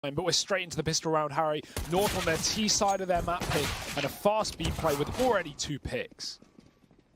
But we're straight into the pistol round, Harry. North on their T side of their map pick, and a fast B play with already 2 picks.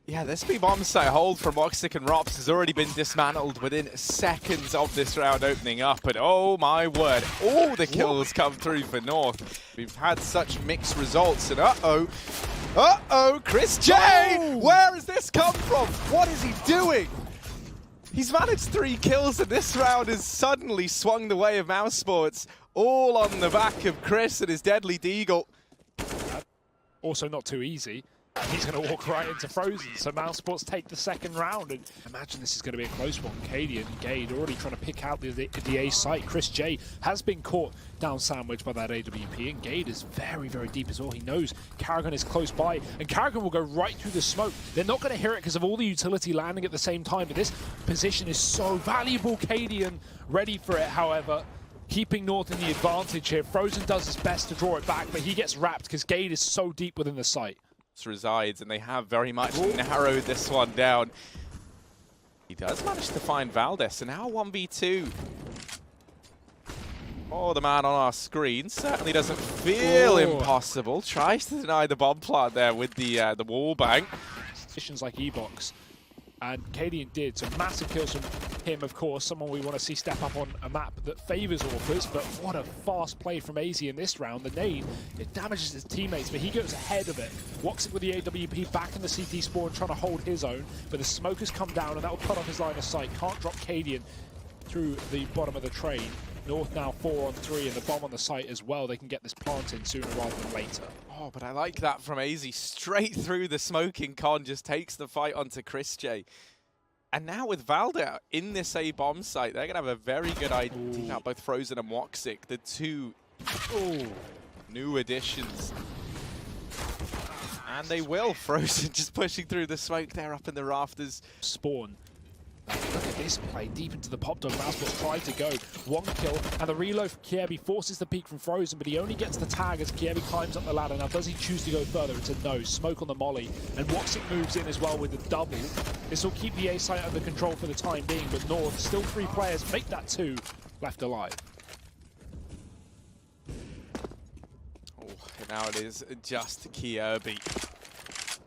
Yeah, this B-bomb site hold from Woxic and Rops has already been dismantled within seconds of this round opening up. And oh my word, all the kills come through for North. We've had such mixed results, and uh-oh, CHRISJ! Oh! Where has this come from? What is he doing? He's managed 3 kills, and this round has suddenly swung the way of mousesports, all on the back of Chris and his deadly deagle. Also not too easy. He's going to walk right into Frozen, so mousesports take the second round. And imagine this is going to be a close one. Katie and Gade already trying to pick out the A site. CHRISJ has been caught down sandwich by that AWP, and Gade is very, very deep as well. He knows Karrigan is close by, and Karrigan will go right through the smoke. They're not going to hear it because of all the utility landing at the same time, but this position is so valuable. Cadian ready for it, however. Keeping North in the advantage here. Frozen does his best to draw it back, but he gets wrapped because Gade is so deep within the site. Resides, and they have very much narrowed this one down. He does manage to find Valdez, and now 1v2. Oh, the man on our screen certainly doesn't feel impossible. Tries to deny the bomb plant there with the wall bang. Positions like E-Box, and Cadian did, so massive kills from him, of course, someone we want to see step up on a map that favors Orphers, but what a fast play from AZ in this round. The nade, it damages his teammates, but he goes ahead of it. Woxic with the AWP back in the CT spawn, trying to hold his own, but the smoke has come down, and that will cut off his line of sight. Can't drop Cadian through the bottom of the train. North now 4 on 3, and the bomb on the site as well. They can get this plant in sooner rather than later. Oh, but I like that from AZ. Straight through the smoking con, just takes the fight onto CHRISJ. And now with Valda in this A bomb site, they're going to have a very good idea about both Frozen and Woxic, the 2 new additions. And they will. Frozen just pushing through the smoke there up in the rafters. Spawn. Look at this play, deep into the pop dog. mousesports tried to go. 1 kill, and the reload for Kiebi forces the peek from Frozen, but he only gets the tag as Kiebi climbs up the ladder. Now, does he choose to go further? It's a no. Smoke on the molly, and Woxic moves in as well with the double. This will keep the A site under control for the time being, but North, still 3 players, make that 2 left alive. Oh, and now it is just CHRISJ.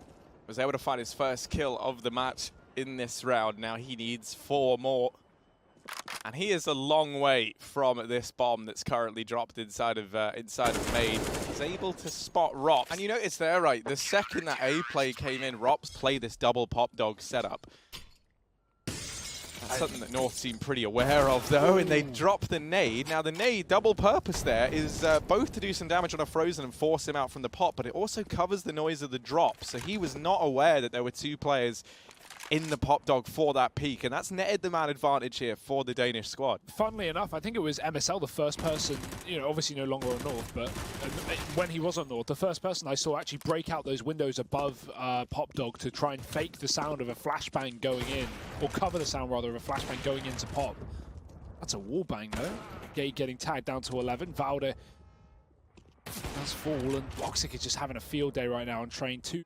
Was able to find his first kill of the match in this round. Now he needs 4 more. And he is a long way from this bomb that's currently dropped inside of main. He's able to spot Rops. And you notice there, right, the second that A play came in, Rops played this double pop dog setup. That's something that North seem pretty aware of, though, and they drop the nade. Now, the nade, double purpose there, is both to do some damage on a Frozen and force him out from the pop, but it also covers the noise of the drop. So he was not aware that there were 2 players in the pop dog for that peak, and that's netted the man advantage here for the Danish squad. Funnily enough, I think it was MSL, the first person, you know, obviously no longer on North, but when he was on North, the first person I saw actually break out those windows above pop dog to try and fake the sound of a flashbang going in, or cover the sound rather of a flashbang going into pop. That's a wall bang though. Gade getting tagged down to 11. Valde does fall, and Woxic is just having a field day right now on train 2.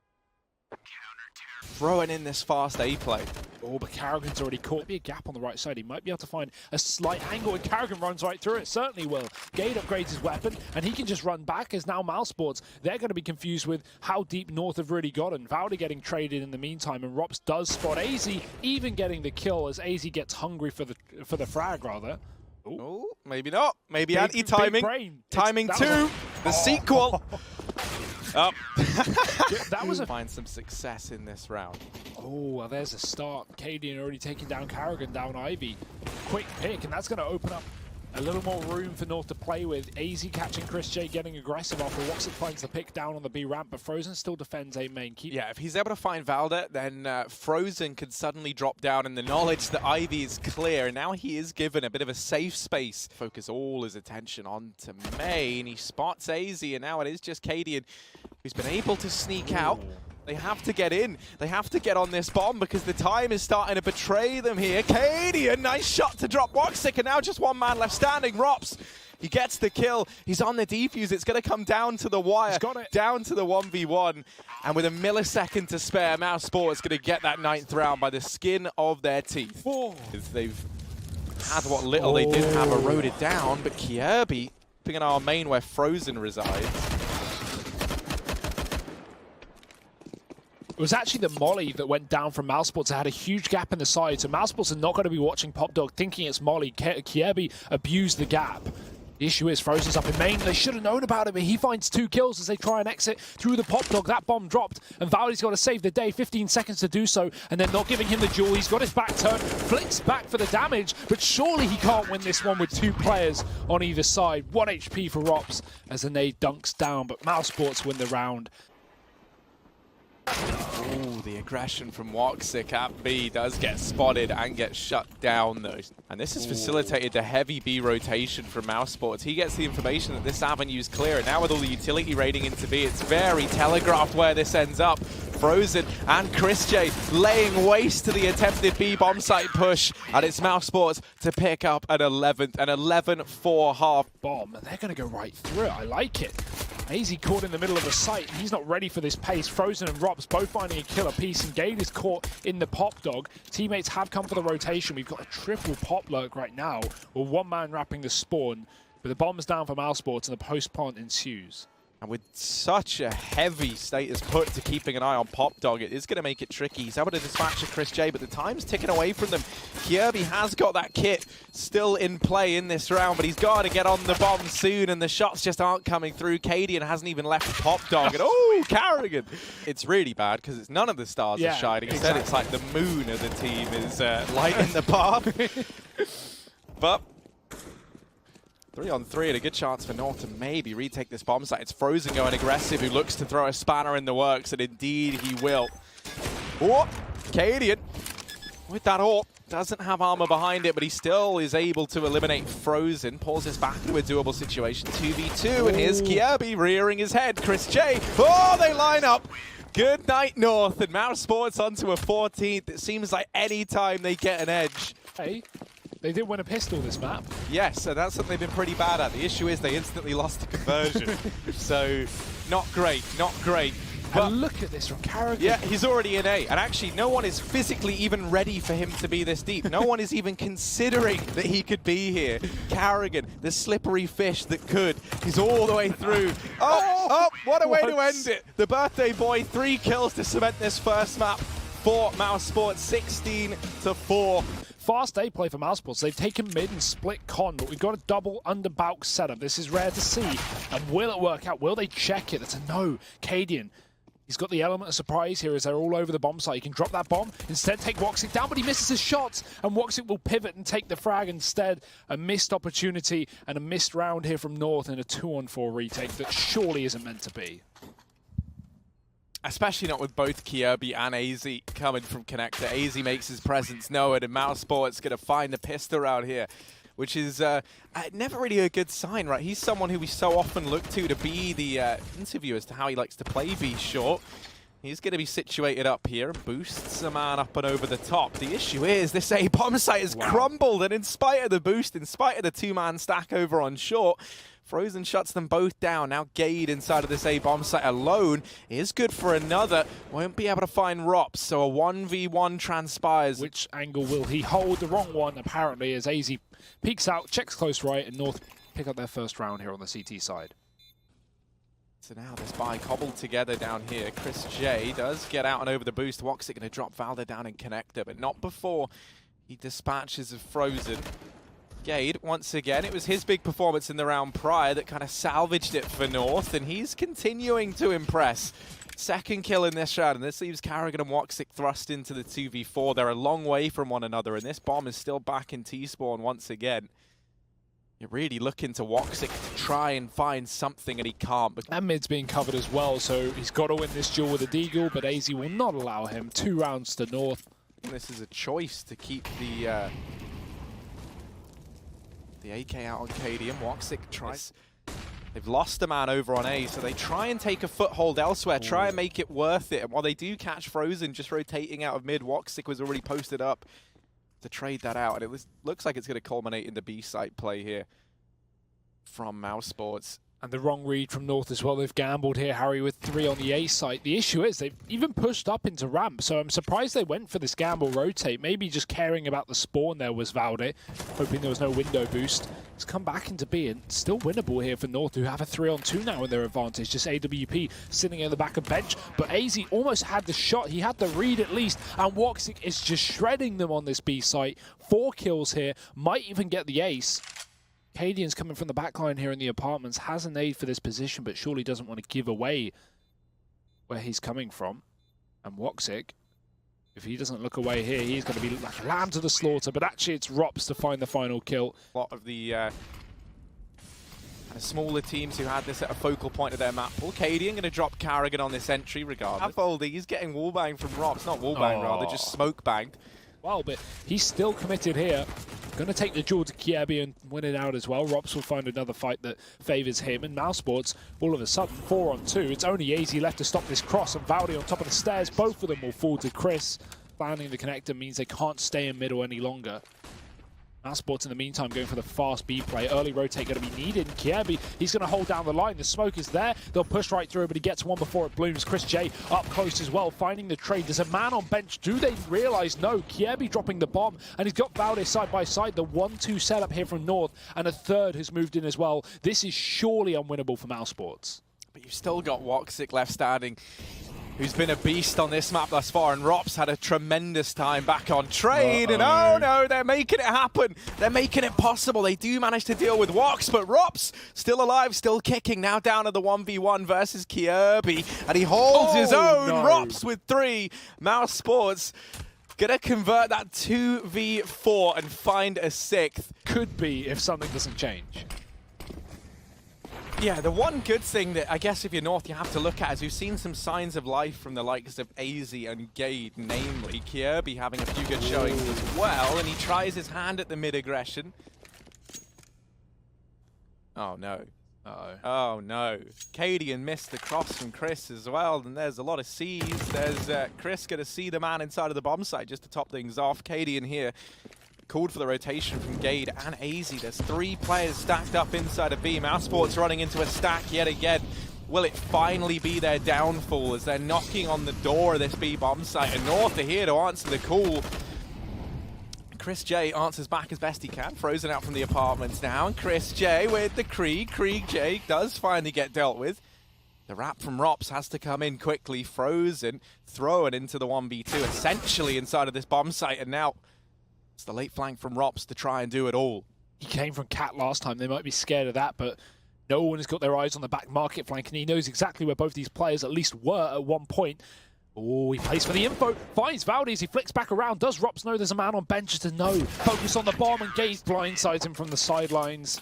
Throwing in this fast A play. Oh, but Karrigan's already caught. Be a gap on the right side. He might be able to find a slight angle, and Karrigan runs right through it. Certainly will. Gade upgrades his weapon, and he can just run back as now mousesports. They're going to be confused with how deep North have really gotten. Valde getting traded in the meantime, and Rops does spot AZ, even getting the kill as AZ gets hungry for the frag, rather. Oh, maybe not. Maybe anti-timing. Timing 2. The sequel. Up. That was find some success in this round. Oh, well, there's a start. Cadian already taking down Karrigan, down Ivy. Quick pick, and that's going to open up a little more room for North to play with. AZ catching CHRISJ, getting aggressive after Woxic finds the pick down on the B ramp, but Frozen still defends A main. Yeah, if he's able to find Valda, then Frozen could suddenly drop down in the knowledge that Ivy is clear. And now he is given a bit of a safe space. Focus all his attention onto main. He spots AZ, and now it is just Cadian who's been able to sneak out. They have to get in. They have to get on this bomb because the time is starting to betray them here. Cadian, nice shot to drop Woxic, and now just 1 man left standing. Rops, he gets the kill. He's on the defuse. It's going to come down to the wire. He's got it. Down to the 1v1. And with a millisecond to spare, mousesports going to get that 9th round by the skin of their teeth. They've had what little they did have eroded down, but CHRISJ Keeping an eye on main where Frozen resides. It was actually the molly that went down from mousesports. It had a huge gap in the side, so mousesports are not going to be watching PopDog thinking it's molly. CHRISJ abused the gap. The issue is Frozen's up in main. They should have known about it, but he finds 2 kills as they try and exit through the PopDog. That bomb dropped, and Valdi's got to save the day. 15 seconds to do so, and they're not giving him the duel. He's got his back turned, flicks back for the damage, but surely he can't win this one with 2 players on either side. 1 HP for Rops as the nade dunks down, but mousesports win the round. Ooh, the aggression from Woxic at B does get spotted and get shut down though. And this has facilitated the heavy B rotation from mousesports. He gets the information that this avenue is clear, and now with all the utility raiding into B, it's very telegraphed where this ends up. Frozen and CHRISJ laying waste to the attempted B bomb site push, and it's mousesports to pick up an 11-4 half Bomb, and they're going to go right through it. I like it. AZ caught in the middle of the site. He's not ready for this pace. Frozen and Rops both finding a killer piece, and Gade is caught in the PopDog. Teammates have come for the rotation. We've got a triple pop lurk right now, with 1 man wrapping the spawn. But the bomb's down for mousesports, and the post-plant ensues. And with such a heavy status put to keeping an eye on PopDog, it is going to make it tricky. He's able to dispatch a CHRISJ, but the time's ticking away from them. CHRISJ has got that kit still in play in this round, but he's got to get on the bomb soon, and the shots just aren't coming through. Cadian hasn't even left PopDog, and oh, Carrigan! It's really bad because it's none of the stars are shining. Instead, it's like the moon of the team is lighting the path. But 3-on-3 and a good chance for North to maybe retake this bomb site. It's Frozen going aggressive, who looks to throw a spanner in the works, and indeed he will. Oh, Cadian with that AWP. Doesn't have armor behind it, but he still is able to eliminate Frozen. Pulls this back into a doable situation. 2v2, and here's CHRISJ rearing his head. CHRISJ, oh, they line up. Good night, North, and mousesports onto a 14th. It seems like any time they get an edge. Hey. They did win a pistol this map. Yes, and that's something they've been pretty bad at. The issue is they instantly lost the conversion. So, not great, not great. But look at this from Carrigan. Yeah, he's already in A. And actually, no one is physically even ready for him to be this deep. No one is even considering that he could be here. Carrigan, the slippery fish that could. He's all the way through. Oh, what a way to end it. The birthday boy, 3 kills to cement this first map for mousesports, 16-4. Fast A play for mousesports. They've taken mid and split con, but we've got a double under Balk setup. This is rare to see. And will it work out? Will they check it? That's a no. Cadian, he's got the element of surprise here as they're all over the bomb site. He can drop that bomb, instead take Woxic down, but he misses his shots, and Woxic will pivot and take the frag instead. A missed opportunity and a missed round here from North in a 2-on-4 retake that surely isn't meant to be. Especially not with both CHRISJ and AZ coming from connector. AZ makes his presence known, and mousesports going to find the pistol out here, which is never really a good sign, right? He's someone who we so often look to be the interview as to how he likes to play B short. He's going to be situated up here and boosts a man up and over the top. The issue is this A bomb site has crumbled, and in spite of the boost, in spite of the 2-man stack over on short, Frozen shuts them both down. Now Gade inside of this A bomb site alone is good for another. Won't be able to find Rops, so a 1v1 transpires. Which angle will he hold? The wrong one, apparently, as AZ peeks out, checks close right, and North pick up their first round here on the CT side. So now this buy cobbled together down here. CHRISJ does get out and over the boost. Woxic going to drop Valda down in connector, but not before he dispatches of Frozen. Gade, once again, it was his big performance in the round prior that kind of salvaged it for North, and he's continuing to impress. Second kill in this round, and this leaves Carrigan and Woxic thrust into the 2v4. They're a long way from one another, and this bomb is still back in T-spawn once again. You're really looking to Woxic to try and find something, and he can't. And mid's being covered as well, so he's got to win this duel with a Deagle, but AZ will not allow him. 2 rounds to North. This is a choice to keep the AK out on Cadian. Woxic tries. They've lost a man over on A, so they try and take a foothold elsewhere, try and make it worth it. And while they do catch Frozen just rotating out of mid, Woxic was already posted up to trade that out. And it looks like it's going to culminate in the B site play here from mousesports. And the wrong read from North as well. They've gambled here, Harry, with 3 on the A site. The issue is they've even pushed up into ramp, so I'm surprised they went for this gamble rotate. Maybe just caring about the spawn there was Valde, hoping there was no window boost. It's come back into B and still winnable here for North, who have a 3-on-2 now in their advantage. Just AWP sitting in the back of bench, but AZ almost had the shot. He had the read at least, and Woxic is just shredding them on this B site. 4 kills here, might even get the ace. Cadian's coming from the backline here in the apartments, has an aid for this position, but surely doesn't want to give away where he's coming from. And Woxic, if he doesn't look away here, he's going to be like a lamb to the slaughter, but actually it's Rops to find the final kill. A lot of the smaller teams who had this at a focal point of their map pool. Cadian going to drop Carrigan on this entry regardless. Foldy, he's getting wallbanged from Rops, not wallbanged rather, just smoke banged. Well, but he's still committed here. Going to take the duel to Kiebi and win it out as well. Rops will find another fight that favours him. And mousesports, all of a sudden, 4-on-2. It's only AZ left to stop this cross. And Valde on top of the stairs. Both of them will fall to Chris. Landing the connector means they can't stay in middle any longer. mousesports in the meantime going for the fast B play. Early rotate going to be needed. And Kiebi, he's going to hold down the line. The smoke is there. They'll push right through, but he gets one before it blooms. CHRISJ up close as well, finding the trade. There's a man on bench. Do they realize? No. Kiebi dropping the bomb, and he's got Valde side by side. The 1-2 setup here from North, and a third has moved in as well. This is surely unwinnable for mousesports. But you've still got Woxic left standing, who's been a beast on this map thus far, and Rops had a tremendous time back on trade, and oh no, they're making it happen. They're making it possible. They do manage to deal with Wox, but Rops still alive, still kicking, now down to the 1v1 versus Kiebi, and he holds his own. No. Rops with 3. mousesports gonna convert that 2v4 and find a 6th. Could be if something doesn't change. Yeah, the one good thing that I guess if you're North you have to look at is we've seen some signs of life from the likes of AZ and Gade, namely Kiebi having a few good showings as well, and he tries his hand at the mid-aggression. Oh no. Oh no. Cadian missed the cross from Chris as well, and there's a lot of C's. There's Chris gonna see the man inside of the bomb site just to top things off. Cadian here called for the rotation from Gade and AZ. There's 3 players stacked up inside of B. mousesports running into a stack yet again. Will it finally be their downfall as they're knocking on the door of this B bomb site? And North are here to answer the call. CHRISJ answers back as best he can. Frozen out from the apartments now. And CHRISJ with the Krieg. CHRISJ does finally get dealt with. The wrap from Rops has to come in quickly. Frozen, thrown into the 1v2, essentially inside of this bomb site. And now it's the late flank from Rops to try and do it all. He came from Cat last time. They might be scared of that, but no one has got their eyes on the back market flank, and he knows exactly where both these players at least were at one point. Oh, he plays for the info, finds Valde as he flicks back around. Does Rops know there's a man on bench to know? Focus on the bomb, and Gaze blindsides him from the sidelines.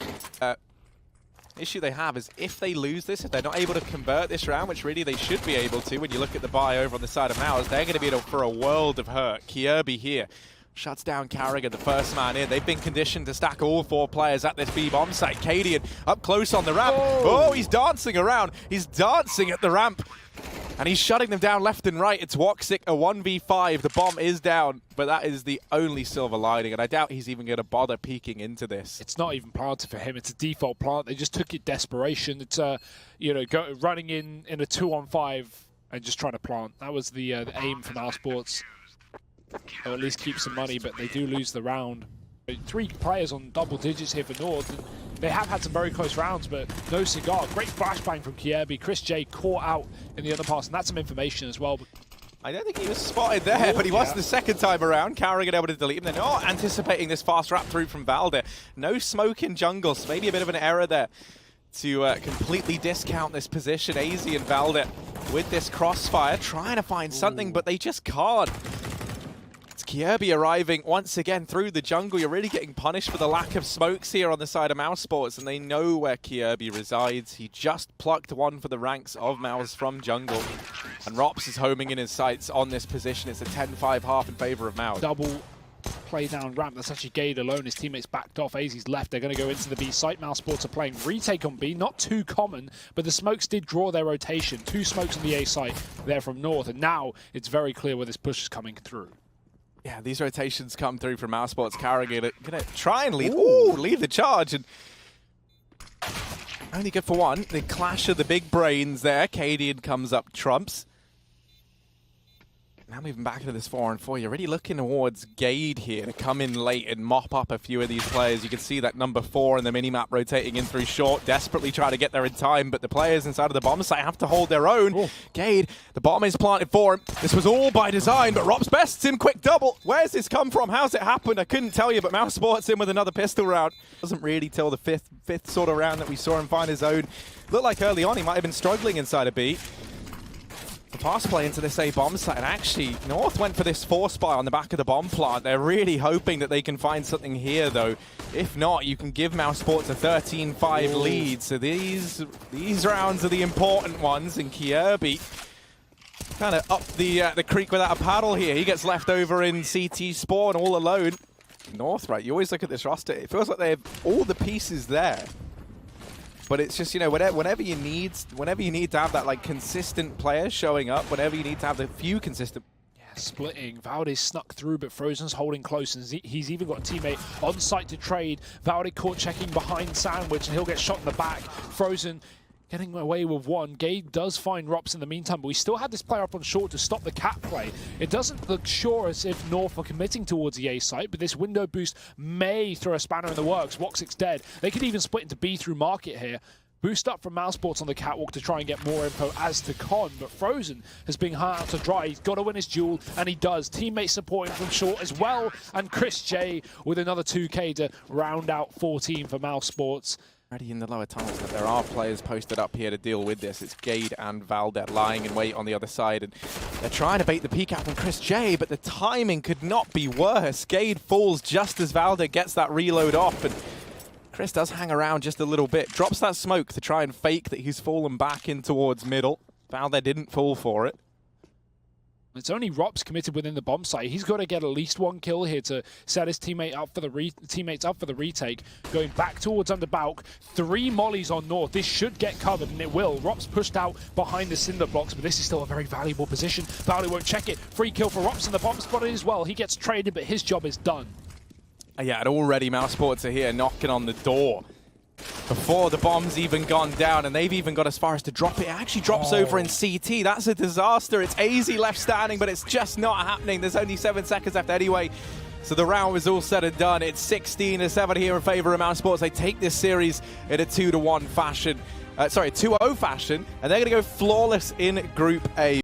Issue they have is if they lose this, if they're not able to convert this round, which really they should be able to when you look at the buy over on the side of Mouse, they're going to be in for a world of hurt. Kiebi here shuts down Carrigan, the first man in. They've been conditioned to stack all 4 players at this B bomb site. Cadian up close on the ramp. Oh, he's dancing around. He's dancing at the ramp. And he's shutting them down left and right. It's Woxic, a 1v5. The bomb is down, but that is the only silver lining, and I doubt he's even going to bother peeking into this. It's not even planted for him. It's a default plant. They just took it desperation. It's you know, running in a 2-on-5 and just trying to plant. That was the aim for mousesports. Or at least keep some money, but they do lose the round. 3 players on double digits here for North. And they have had some very close rounds, but no cigar. Great flashbang from Kiebi. CHRISJ caught out in the other pass, and that's some information as well. I don't think he was spotted there, but he was the second time around. Carrigan able to delete him. They're not anticipating this fast wrap through from Valde. No smoke in jungle, so maybe a bit of an error there to completely discount this position. AZ and Valde with this crossfire, trying to find something, but they just can't. Kiebi arriving once again through the jungle. You're really getting punished for the lack of smokes here on the side of mousesports, and they know where Kiebi resides. He just plucked one for the ranks of Mouse from jungle, and Rops is homing in his sights on this position. It's a 10-5 half in favor of Mouse. Double play down ramp. That's actually Gade alone. His teammates backed off. AZ's left. They're going to go into the B site. mousesports are playing retake on B. Not too common, but the smokes did draw their rotation. 2 smokes on the A site there from North, and now it's very clear where this push is coming through. Yeah, these rotations come through from mousesports. Carrigan gonna try and lead. Ooh, lead the charge, and Only good for one. The clash of the big brains there. Cadian comes up trumps. Now moving back into this 4-on-4, you're really looking towards Gade here to come in late and mop up a few of these players. You can see that number 4 in the minimap rotating in through short, desperately trying to get there in time, but the players inside of the bomb site have to hold their own. Oh. Gade, the bomb is planted for him. This was all by design, but Rops bests him. Quick double. Where's this come from? How's it happened? I couldn't tell you, but mousesports in with another pistol round. Wasn't really till the fifth sort of round that we saw him find his own. Looked like early on he might have been struggling inside a B. The pass play into this A bomb site, and actually North went for this force buy on the back of the bomb plant. They're really hoping that they can find something here, though. If not, you can give mousesports a 13-5 lead. So these rounds are the important ones, and CHRISJ kind of up the creek without a paddle here. He gets left over in CT spawn all alone. North, right? You always look at this roster. It feels like they have all the pieces there. But it's just, you know, whenever you need to have that like consistent player showing up, whenever you need to have a few consistent. Yeah, splitting. Valde snuck through, but Frozen's holding close, and he's even got a teammate on site to trade. Valde caught checking behind Sandwich, and he'll get shot in the back. Frozen getting away with one. Gade does find Rops in the meantime, but we still had this player up on short to stop the cat play. It doesn't look sure as if North are committing towards the A site, but this window boost may throw a spanner in the works. Woxic's dead. They could even split into B through market here. Boost up from mousesports on the catwalk to try and get more info as to Con, but Frozen has been hung out to dry. He's got to win his duel, and he does. Teammates supporting from short as well, and CHRISJ with another 2K to round out 14 for mousesports. Already in the lower tunnels, but there are players posted up here to deal with this. It's Gade and Valde lying in wait on the other side, and they're trying to bait the peek out from CHRISJ, but the timing could not be worse. Gade falls just as Valde gets that reload off, and Chris does hang around just a little bit. Drops that smoke to try and fake that he's fallen back in towards middle. Valde didn't fall for it. It's only Rops committed within the bomb site. He's got to get at least one kill here to set his teammates up for the retake. Going back towards under Balk. 3 mollies on North. This should get covered, and it will. Rops pushed out behind the cinder blocks, but this is still a very valuable position. Valde won't check it. Free kill for Rops, and the bomb spotted as well. He gets traded, but his job is done. Yeah, and already mousesports are here knocking on the door before the bomb's even gone down, and they've even got as far as to drop it. It actually drops over in CT. That's a disaster. It's AZ left standing, but it's just not happening. There's only 7 seconds left anyway. So the round was all said and done. It's 16-7 here in favor of mousesports. They take this series in a 2-1 fashion. 2-0 fashion, and they're going to go flawless in Group A.